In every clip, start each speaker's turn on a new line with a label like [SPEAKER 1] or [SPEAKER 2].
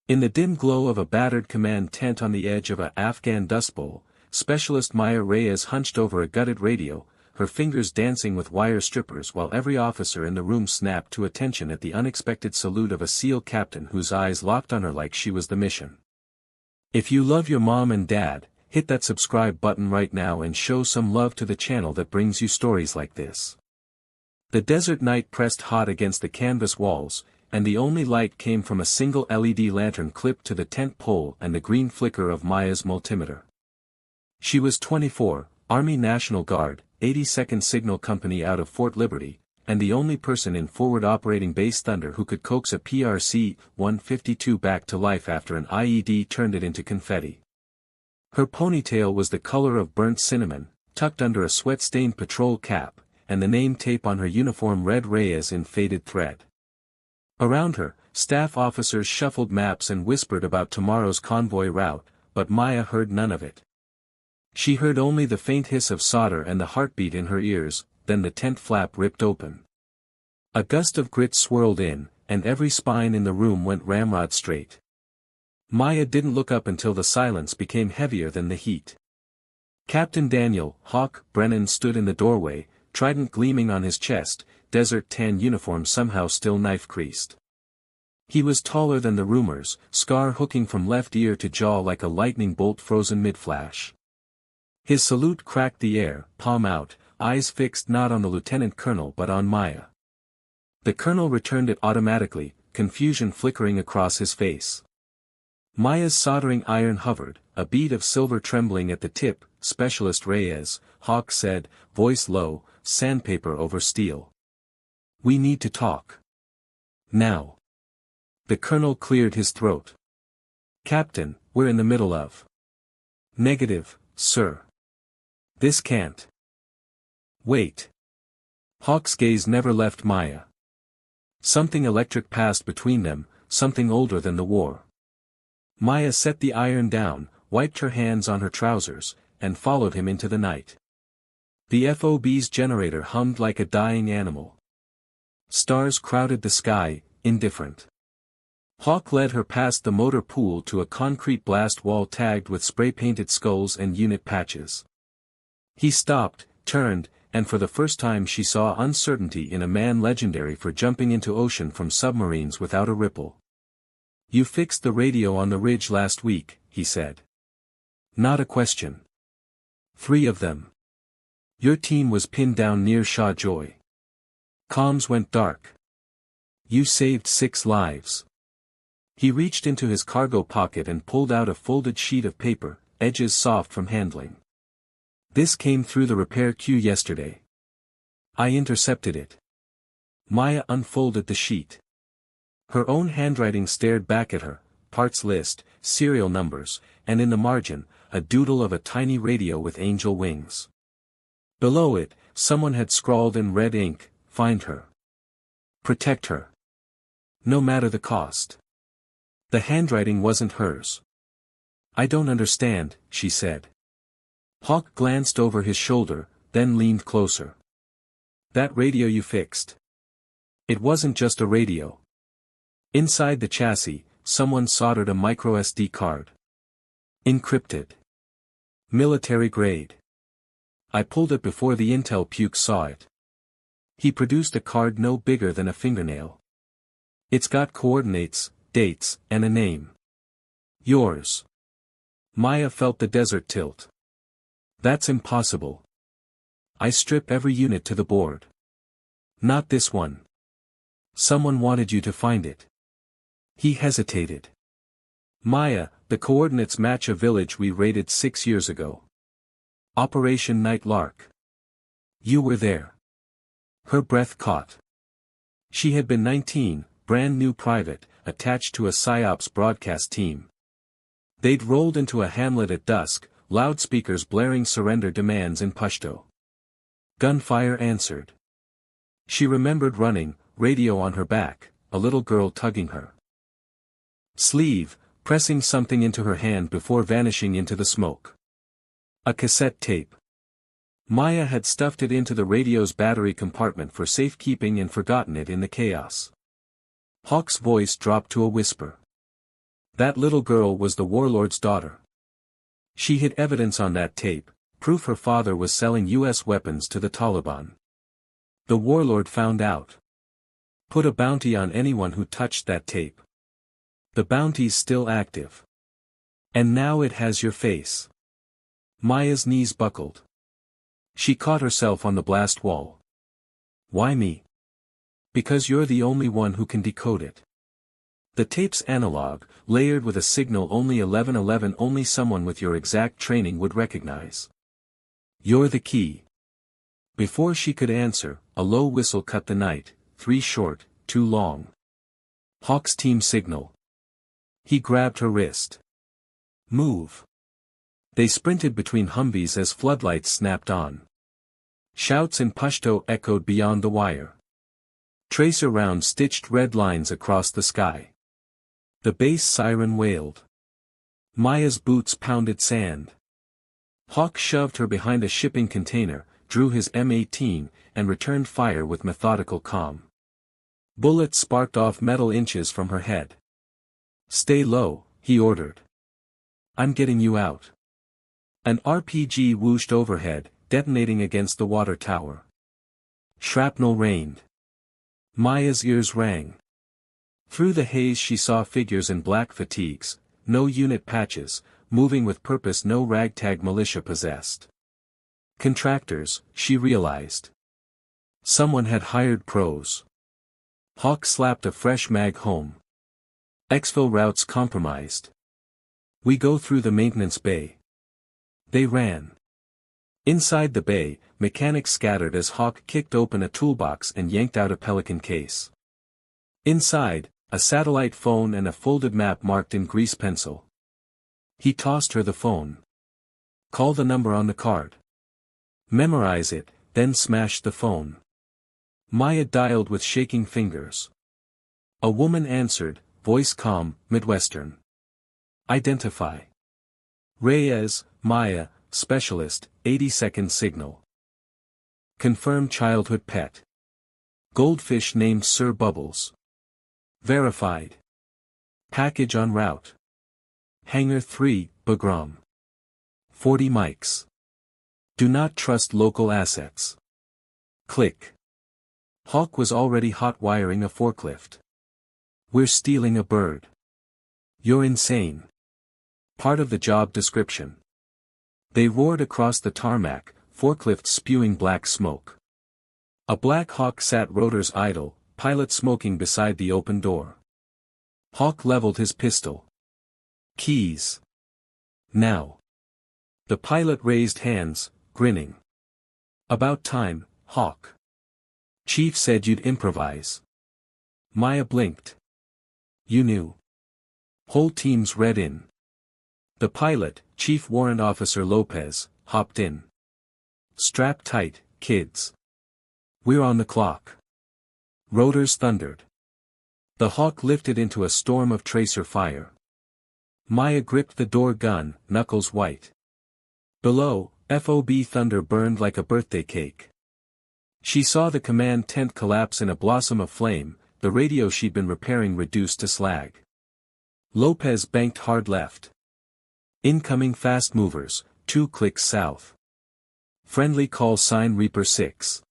[SPEAKER 1] In the dim glow of a battered command tent on the edge of a Afghan Dust Bowl, Specialist Maya Reyes hunched over a gutted radio, her fingers dancing with wire strippers while every officer in the room snapped to attention at the unexpected salute of a SEAL captain whose eyes locked on her like she was the mission. If you love your mom and dad, hit that subscribe button right now and show some love to the channel that brings you stories like this. The desert night pressed hot against the canvas walls, and the only light came from a single LED lantern clipped to the tent pole and the green flicker of Maya's multimeter. She was 24, Army National Guard, 82nd Signal Company out of Fort Liberty, and the only person in forward operating Base Thunder who could coax a PRC-152 back to life after an IED turned it into confetti. Her ponytail was the color of burnt cinnamon, tucked under a sweat-stained patrol cap, and the name tape on her uniform read Reyes in faded thread. Around her, staff officers shuffled maps and whispered about tomorrow's convoy route, but Maya heard none of it. She heard only the faint hiss of solder and the heartbeat in her ears, then the tent flap ripped open. A gust of grit swirled in, and every spine in the room went ramrod straight. Maya didn't look up until the silence became heavier than the heat. Captain Daniel Hawk Brennan stood in the doorway, trident gleaming on his chest, desert tan uniform somehow still knife-creased. He was taller than the rumors, scar hooking from left ear to jaw like a lightning bolt frozen mid-flash. His salute cracked the air, palm out, eyes fixed not on the lieutenant colonel but on Maya. The colonel returned it automatically, confusion flickering across his face. Maya's soldering iron hovered, a bead of silver trembling at the tip. Specialist Reyes, Hawk said, voice low, sandpaper over steel. We need to talk. Now. The colonel cleared his throat. Captain, we're in the middle of. Negative, sir. This can't. Wait. Hawk's gaze never left Maya. Something electric passed between them, something older than the war. Maya set the iron down, wiped her hands on her trousers, and followed him into the night. The FOB's generator hummed like a dying animal. Stars crowded the sky, indifferent. Hawk led her past the motor pool to a concrete blast wall tagged with spray-painted skulls and unit patches. He stopped, turned, and for the first time she saw uncertainty in a man legendary for jumping into ocean from submarines without a ripple. You fixed the radio on the ridge last week, he said. Not a question. 3 of them. Your team was pinned down near Shah Joy. Comms went dark. You saved 6 lives. He reached into his cargo pocket and pulled out a folded sheet of paper, edges soft from handling. This came through the repair queue yesterday. I intercepted it. Maya unfolded the sheet. Her own handwriting stared back at her, parts list, serial numbers, and in the margin, a doodle of a tiny radio with angel wings. Below it, someone had scrawled in red ink, find her. Protect her. No matter the cost. The handwriting wasn't hers. I don't understand, she said. Hawk glanced over his shoulder, then leaned closer. That radio you fixed. It wasn't just a radio. Inside the chassis, someone soldered a microSD card. Encrypted. Military grade. I pulled it before the intel puke saw it. He produced a card no bigger than a fingernail. It's got coordinates, dates, and a name. Yours. Maya felt the desert tilt. That's impossible. I strip every unit to the board. Not this one. Someone wanted you to find it. He hesitated. Maya, the coordinates match a village we raided 6 years ago. Operation Night Lark. You were there. Her breath caught. She had been 19, brand new private, attached to a PSYOPs broadcast team. They'd rolled into a hamlet at dusk, loudspeakers blaring surrender demands in Pashto. Gunfire answered. She remembered running, radio on her back, a little girl tugging her sleeve, pressing something into her hand before vanishing into the smoke. A cassette tape. Maya had stuffed it into the radio's battery compartment for safekeeping and forgotten it in the chaos. Hawk's voice dropped to a whisper. That little girl was the warlord's daughter. She hid evidence on that tape, proof her father was selling US weapons to the Taliban. The warlord found out. Put a bounty on anyone who touched that tape. The bounty's still active. And now it has your face. Maya's knees buckled. She caught herself on the blast wall. Why me? Because you're the only one who can decode it. The tape's analog, layered with a signal only 1111 only someone with your exact training would recognize. You're the key. Before she could answer, a low whistle cut the night, 3 short, 2 long. Hawk's team signal. He grabbed her wrist. Move. They sprinted between Humvees as floodlights snapped on. Shouts in Pashto echoed beyond the wire. Tracer rounds stitched red lines across the sky. The base siren wailed. Maya's boots pounded sand. Hawk shoved her behind a shipping container, drew his M18, and returned fire with methodical calm. Bullets sparked off metal inches from her head. Stay low, he ordered. I'm getting you out. An RPG whooshed overhead, detonating against the water tower. Shrapnel rained. Maya's ears rang. Through the haze she saw figures in black fatigues, no unit patches, moving with purpose no ragtag militia possessed. Contractors, she realized. Someone had hired pros. Hawk slapped a fresh mag home. Exfil routes compromised. We go through the maintenance bay. They ran. Inside the bay, mechanics scattered as Hawk kicked open a toolbox and yanked out a Pelican case. Inside, a satellite phone and a folded map marked in grease pencil. He tossed her the phone. Call the number on the card. Memorize it, then smash the phone. Maya dialed with shaking fingers. A woman answered, voice calm, Midwestern. Identify. Reyes, Maya, specialist, 80-second signal. Confirm childhood pet. Goldfish named Sir Bubbles. Verified. Package en route. Hangar 3, Bagram. 40 mics. Do not trust local assets. Click. Hawk was already hot wiring a forklift. We're stealing a bird. You're insane. Part of the job description. They roared across the tarmac, forklifts spewing black smoke. A Black Hawk sat rotors idle, pilot smoking beside the open door. Hawk leveled his pistol. Keys. Now. The pilot raised hands, grinning. About time, Hawk. Chief said you'd improvise. Maya blinked. You knew. Whole teams read in. The pilot, Chief Warrant Officer Lopez, hopped in. Strap tight, kids. We're on the clock. Rotors thundered. The Hawk lifted into a storm of tracer fire. Maya gripped the door gun, knuckles white. Below, FOB thunder burned like a birthday cake. She saw the command tent collapse in a blossom of flame, the radio she'd been repairing reduced to slag. Lopez banked hard left. Incoming fast movers, 2 clicks south. Friendly call sign Reaper 6.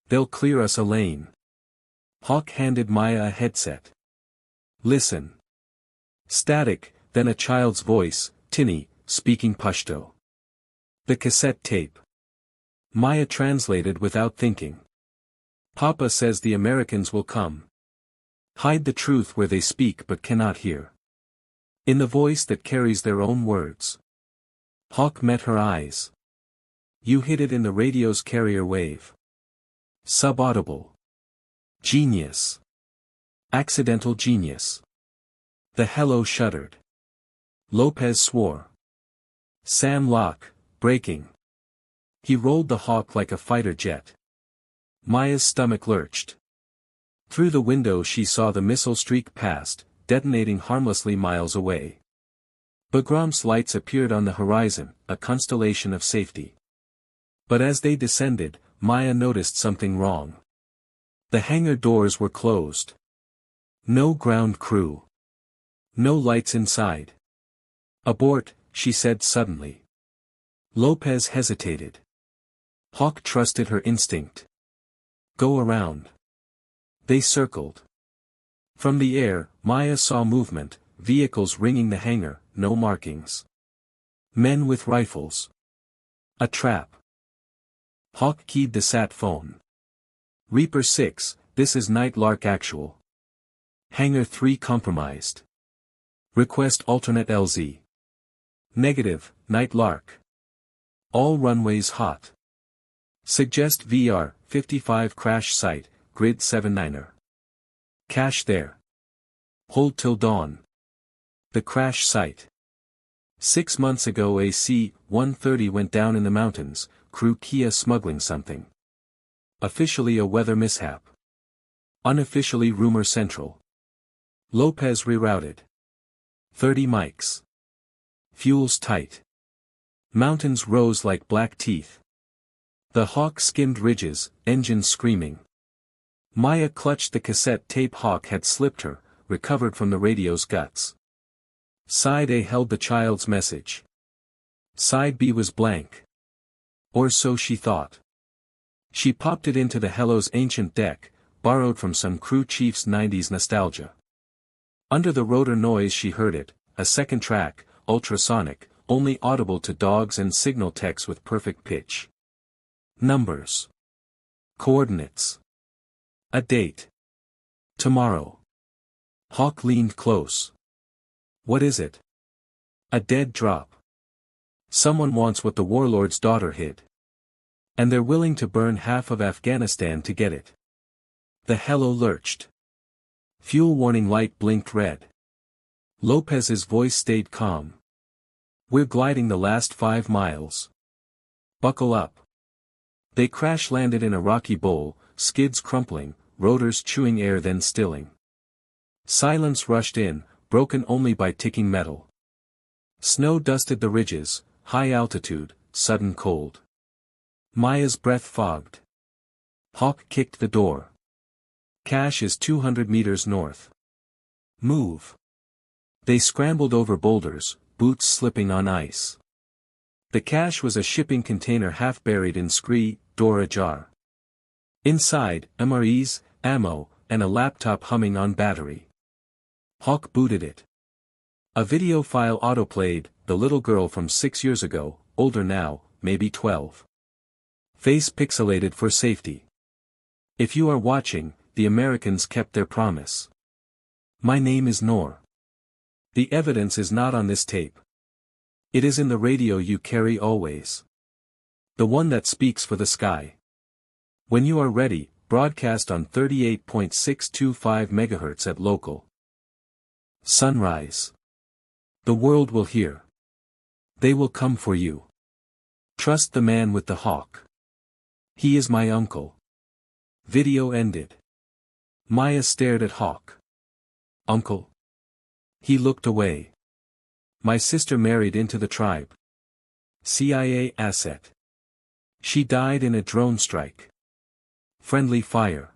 [SPEAKER 1] They'll clear us a lane. Hawk handed Maya a headset. Listen. Static, then a child's voice, Tinny, speaking Pashto. The cassette tape. Maya translated without thinking. Papa says the Americans will come. Hide the truth where they speak but cannot hear. In the voice that carries their own words. Hawk met her eyes. You hid it in the radio's carrier wave. Subaudible. Genius. Accidental genius. The hello shuddered. Lopez swore. Sam Locke, breaking. He rolled the Hawk like a fighter jet. Maya's stomach lurched. Through the window she saw the missile streak past, detonating harmlessly miles away. Bagram's lights appeared on the horizon, a constellation of safety. But as they descended, Maya noticed something wrong. The hangar doors were closed. No ground crew. No lights inside. Abort, she said suddenly. Lopez hesitated. Hawk trusted her instinct. Go around. They circled. From the air, Maya saw movement, vehicles ringing the hangar, no markings. Men with rifles. A trap. Hawk keyed the sat phone. Reaper 6, this is Night Lark Actual. Hangar 3 compromised. Request alternate LZ. Negative, Night Lark. All runways hot. Suggest VR, 55 crash site, grid 79er. Cache there. Hold till dawn. The crash site. 6 months ago a C-130 went down in the mountains, crew Kia smuggling something. Officially a weather mishap. Unofficially rumor central. Lopez rerouted. 30 mics. Fuels tight. Mountains rose like black teeth. The Hawk skimmed ridges, engines screaming. Maya clutched the cassette tape. Hawk had slipped her, recovered from the radio's guts. Side A held the child's message. Side B was blank. Or so she thought. She popped it into the Hello's ancient deck, borrowed from some crew chief's 90s nostalgia. Under the rotor noise she heard it, a second track, ultrasonic, only audible to dogs and signal techs with perfect pitch. Numbers. Coordinates. A date. Tomorrow. Hawk leaned close. What is it? A dead drop. Someone wants what the warlord's daughter hid. And they're willing to burn half of Afghanistan to get it. The Hello lurched. Fuel warning light blinked red. Lopez's voice stayed calm. We're gliding the last 5 miles. Buckle up. They crash-landed in a rocky bowl, skids crumpling, rotors chewing air then stilling. Silence rushed in, broken only by ticking metal. Snow dusted the ridges, high altitude, sudden cold. Maya's breath fogged. Hawk kicked the door. Cache is 200 meters north. Move. They scrambled over boulders, boots slipping on ice. The cache was a shipping container half buried in scree, door ajar. Inside, MREs, ammo, and a laptop humming on battery. Hawk booted it. A video file autoplayed, the little girl from 6 years ago, older now, maybe 12. Face pixelated for safety. If you are watching, the Americans kept their promise. My name is Noor. The evidence is not on this tape. It is in the radio you carry always. The one that speaks for the sky. When you are ready, broadcast on 38.625 MHz at local. Sunrise. The world will hear. They will come for you. Trust the man with the hawk. He is my uncle. Video ended. Maya stared at Hawk. Uncle? He looked away. My sister married into the tribe. CIA asset. She died in a drone strike. Friendly fire.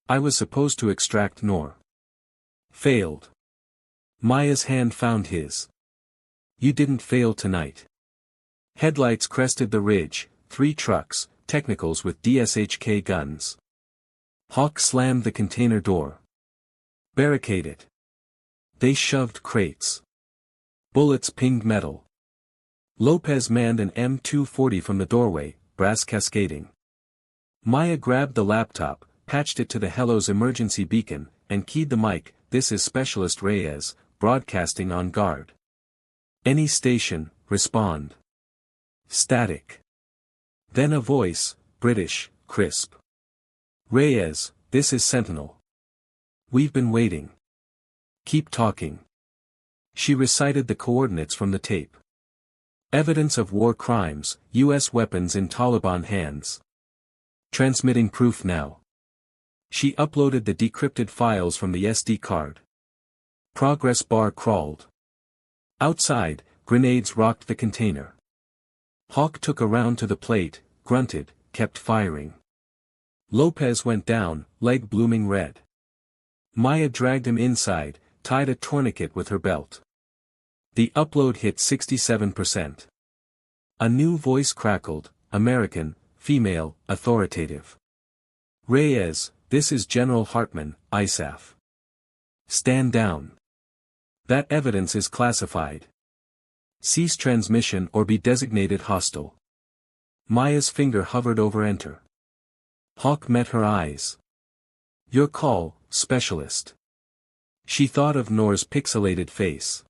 [SPEAKER 1] I was supposed to extract Noor. Failed. Maya's hand found his. You didn't fail tonight. Headlights crested the ridge, 3 trucks, technicals with DSHK guns. Hawk slammed the container door. Barricade it. They shoved crates. Bullets pinged metal. Lopez manned an M240 from the doorway, brass cascading. Maya grabbed the laptop, patched it to the Hello's emergency beacon, and keyed the mic. This is Specialist Reyes, broadcasting on guard. Any station, respond. Static. Then a voice, British, crisp. Reyes, this is Sentinel. We've been waiting. Keep talking. She recited the coordinates from the tape. Evidence of war crimes, U.S. weapons in Taliban hands. Transmitting proof now. She uploaded the decrypted files from the SD card. Progress bar crawled. Outside, grenades rocked the container. Hawk took a round to the plate, grunted, kept firing. Lopez went down, leg blooming red. Maya dragged him inside, tied a tourniquet with her belt. The upload hit 67%. A new voice crackled, American, female, authoritative. Reyes, this is General Hartman, ISAF. Stand down. That evidence is classified. Cease transmission or be designated hostile. Maya's finger hovered over enter. Hawk met her eyes. Your call, specialist. She thought of Noor's pixelated face.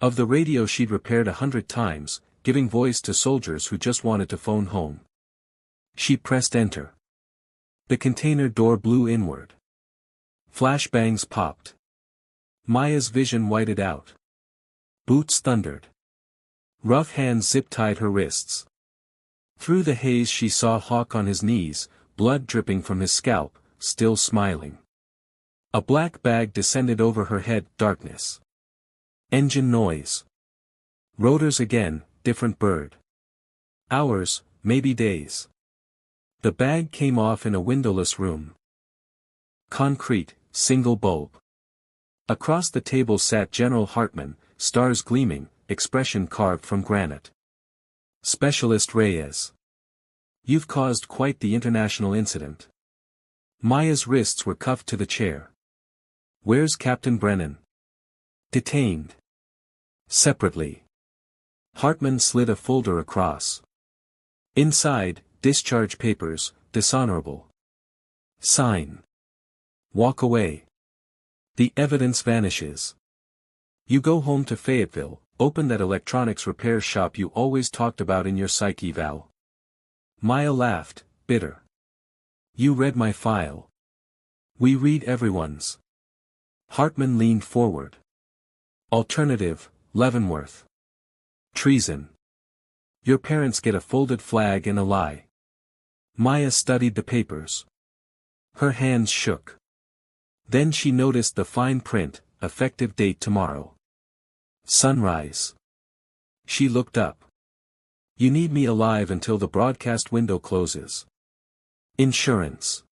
[SPEAKER 1] Of the radio she'd repaired 100 times, giving voice to soldiers who just wanted to phone home. She pressed enter. The container door blew inward. Flashbangs popped. Maya's vision whited out. Boots thundered. Rough hands zip-tied her wrists. Through the haze she saw Hawk on his knees, blood dripping from his scalp, still smiling. A black bag descended over her head, darkness. Engine noise. Rotors again, different bird. Hours, maybe days. The bag came off in a windowless room. Concrete, single bulb. Across the table sat General Hartman, stars gleaming, expression carved from granite. Specialist Reyes. You've caused quite the international incident. Maya's wrists were cuffed to the chair. Where's Captain Brennan? Detained. Separately. Hartman slid a folder across. Inside, discharge papers, dishonorable. Sign. Walk away. The evidence vanishes. You go home to Fayetteville, open that electronics repair shop you always talked about in your psych eval. Maya laughed, bitter. You read my file. We read everyone's. Hartman leaned forward. Alternative, Leavenworth. Treason. Your parents get a folded flag and a lie. Maya studied the papers. Her hands shook. Then she noticed the fine print, effective date tomorrow. Sunrise. She looked up. You need me alive until the broadcast window closes. Insurance.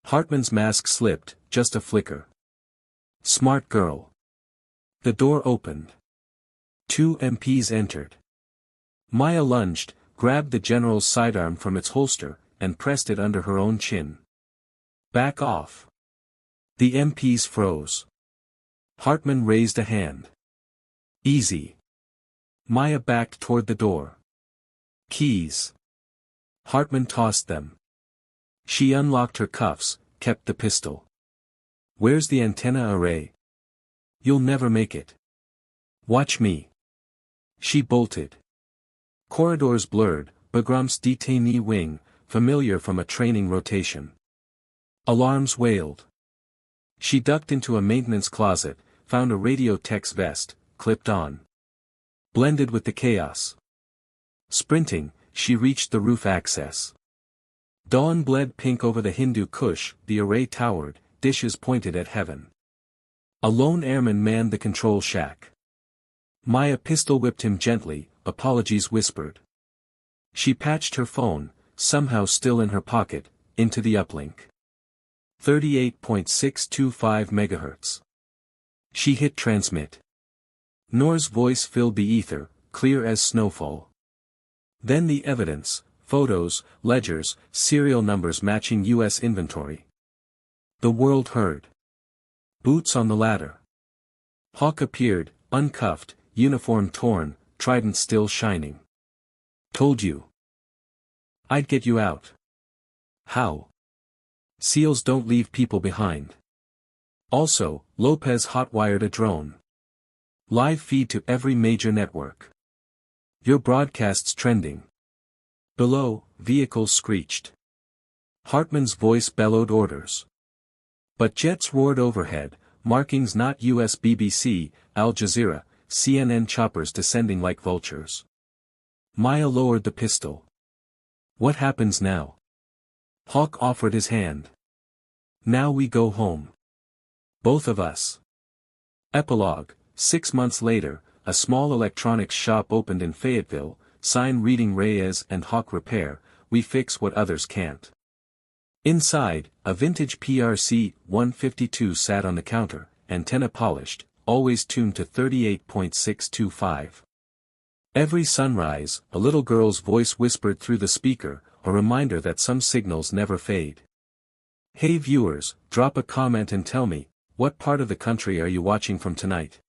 [SPEAKER 1] Hartman's mask slipped, just a flicker. Smart girl. The door opened. 2 MPs entered. Maya lunged, grabbed the general's sidearm from its holster, and pressed it under her own chin. Back off. The MPs froze. Hartman raised a hand. Easy. Maya backed toward the door. Keys. Hartman tossed them. She unlocked her cuffs, kept the pistol. Where's the antenna array? You'll never make it. Watch me. She bolted. Corridors blurred, Bagram's detainee wing, familiar from a training rotation. Alarms wailed. She ducked into a maintenance closet, found a radio tech's vest, clipped on. Blended with the chaos. Sprinting, she reached the roof access. Dawn bled pink over the Hindu Kush, the array towered, dishes pointed at heaven. A lone airman manned the control shack. Maya pistol whipped him gently, apologies whispered. She patched her phone, somehow still in her pocket, into the uplink. 38.625 MHz. She hit transmit. Noor's voice filled the ether, clear as snowfall. Then the evidence, photos, ledgers, serial numbers matching U.S. inventory. The world heard. Boots on the ladder. Hawk appeared, uncuffed, uniform torn, trident still shining. Told you. I'd get you out. How? SEALs don't leave people behind. Also, Lopez hotwired a drone. Live feed to every major network. Your broadcast's trending. Below, vehicles screeched. Hartman's voice bellowed orders. But jets roared overhead, markings not US BBC, Al Jazeera, CNN choppers descending like vultures. Maya lowered the pistol. What happens now? Hawk offered his hand. Now we go home. Both of us. Epilogue, 6 months later, a small electronics shop opened in Fayetteville, sign reading Reyes and Hawk Repair, we fix what others can't. Inside, a vintage PRC 152 sat on the counter, antenna polished, always tuned to 38.625. Every sunrise, a little girl's voice whispered through the speaker, a reminder that some signals never fade. Hey viewers, drop a comment and tell me, what part of the country are you watching from tonight?